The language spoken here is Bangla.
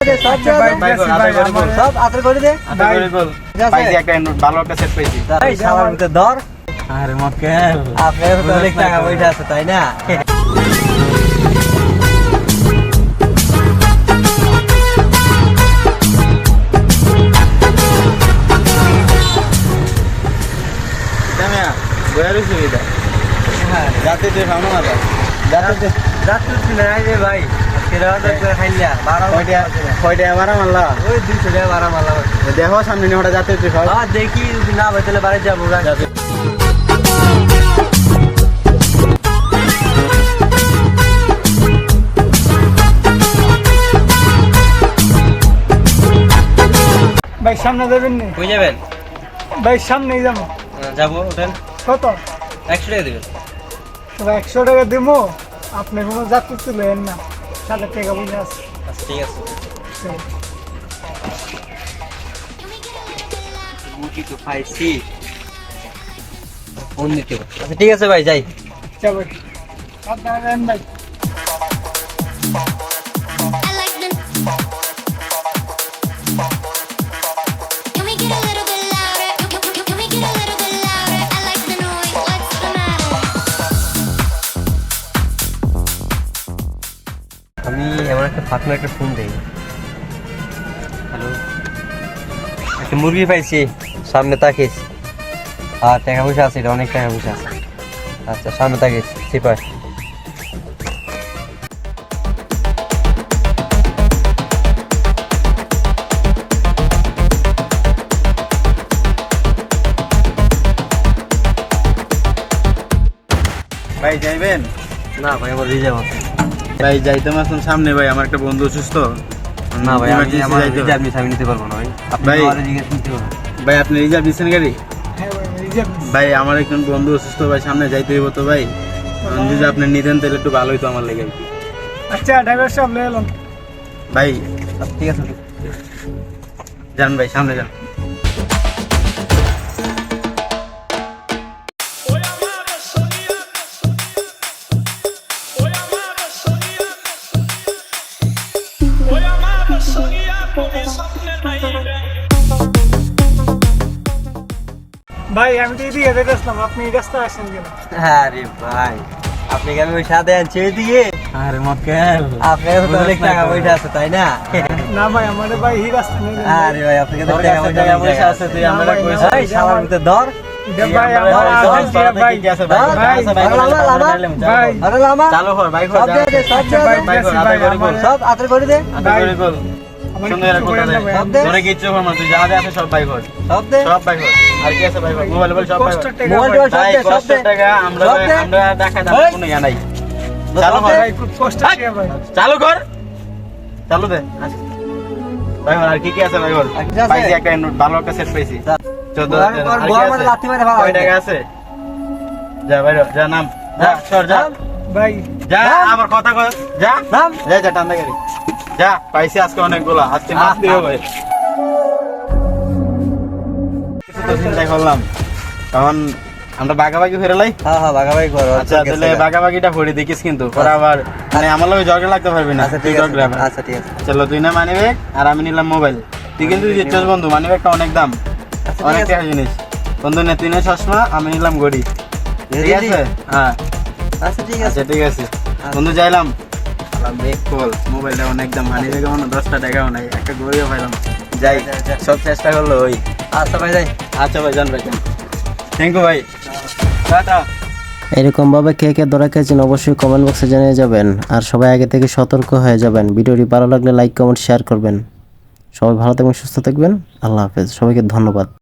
তাই না? যাতে ভাই দেখো সামনে ওটা যাতে দেখি না ভাই তাহলে বাড়ি যাবো। ভাই সামনে যাবেন না? কই যাবেন ভাই সামনেই যাবো। যাবো ওঠেন। কত? 100 টাকা দেবেন। 100 টাকা দেবো, আপনি কোনো যাত্রী তুলেন না, 7 টাকা বুঝে আছে। আচ্ছা ঠিক আছে। মুরগি তো পাইছি, ফোন দিতে হবে। আচ্ছা ঠিক আছে ভাই যাই। চলো আপনারা যান ভাই। আমি এমন একটা ফাঁকনা একটা ফোন দেই। হ্যালো, একটা মুরগি পাইছি, সামনে তাকিস। আর টাকা পয়সা আছে, অনেক টাকা পয়সা আছে। আচ্ছা সামনে তাকিস, সিপাই। ভাই যাইবেন? না ভাই আমার রিজার্ভ আছে। ভাই যাইতে এখন সামনে ভাই আমার একটা বন্ধু অসুস্থ। না ভাই আমি আমার রিজার্ভ মিস আমি নিতে পারবো না ভাই। আপনি আরে জিজ্ঞেস করতে পারবেন। ভাই আপনি রিজার্ভ দিচ্ছেন গাড়ি? হ্যাঁ ভাই রিজার্ভ। ভাই আমার একজন বন্ধু অসুস্থ ভাই, সামনে যাইতে হইব তো ভাই। যদি আপনি নিতেন তাহলে একটু ভালোই তো আমার লেগে। আচ্ছা ড্রাইভার সাহেব লে এলাম ভাই। ঠিক আছে যান ভাই, সামনে যান। ভাই আমি তো এদিকে যেতেছিলাম, আপনি এই রাস্তায় আসেন কেন? আরে ভাই আপনি কি আমি ওই সাথে আনছি এদিকে? আরে মক্কেল, আপনার তো অনেক টাকা পয়সা আছে তাই না? না ভাই আমাদের ভাই এই রাস্তা নেই। আরে ভাই আপনার কাছে টাকা পয়সা আছে, তুই আমরা কইছ ভাই শালার ভিতরে ধর। ভাই আমার ভাই কি আছে ভাই? ভাই আরে লামা চালু কর ভাই, সব দে দে, সব দে সব আতর করে দে। আদর করে সুন্দর একটা কথা দে। সব দে তোরে কিচ্ছু করব না, তুই যা দে আছে সব ভাই কর। সব দে সব ভাই কর। আর কি আছে ভাই কর? মোবাইল সব ভাই কর। মোবাইল সব দে সব দে টাকা আমরা দেখা দাম কোনো ইয়া নাই। চালু কর ভাই খুব কষ্ট আছে ভাই। চালু কর, চালু দে ভাই। আর কি কি আছে ভাই কর? পাইছি একটা ভালো একটা সেট পাইছি 14,000। আর কি আছে? লাথি মারে ভালো কয় টাকা আছে? যা ভাই যা, নাম যা, সর যা ভাই যা, আমার কথা কর যা, নাম যা যা টান্দা গাড়ি যা। পাইছি আজকে অনেকগুলা, আজকে মাছ দিও ভাই। কিছু তো চিন্তা করলাম, তখন আমরা বাগাবাগি ফেরে লাই। হ্যাঁ হ্যাঁ ভাগাভাগি করো। আচ্ছা তাহলে বাগাবাগিটা ফড়ি দেখিস কিন্তু, পরে আবার মানে আমার লগে ঝগড়া লাগতে পারবি না। আচ্ছা ঠিক আছে আচ্ছা ঠিক আছে চলো, তুই না মানি ব্যাগ আর আমি নিলাম মোবাইল। তুই কিন্তু দিচ্ছিস বন্ধু, মানি ব্যাগটা অনেক দাম, অনেক টাকা জিনিস। বন্ধু নে, তুই নে চশমা, আমি নিলাম ঘড়ি। ঠিক আছে? হ্যাঁ আচ্ছা ঠিক আছে আচ্ছা ঠিক আছে বন্ধু, যাইলাম। ব্যাগ খোল, মোবাইলটা অনেক দাম, মানি ব্যাগে মনে 10টা টাকাও নাই, একটা ঘড়িও পাইলাম। যাই, সব চেষ্টা করলো ওই। আচ্ছা ভাই যাই। আচ্ছা ভাই, যান ভাই, থ্যাংক ইউ ভাই, টাটা। এরকমভাবে কে কে ধরা খেয়েছেন অবশ্যই কমেন্ট বক্সে জানিয়ে যাবেন। আর সবাই আগে থেকে সতর্ক হয়ে যাবেন। ভিডিওটি ভালো লাগলে লাইক কমেন্ট শেয়ার করবেন। সবাই ভালো থাকবেন, সুস্থ থাকবেন। আল্লাহ হাফেজ, সবাইকে ধন্যবাদ।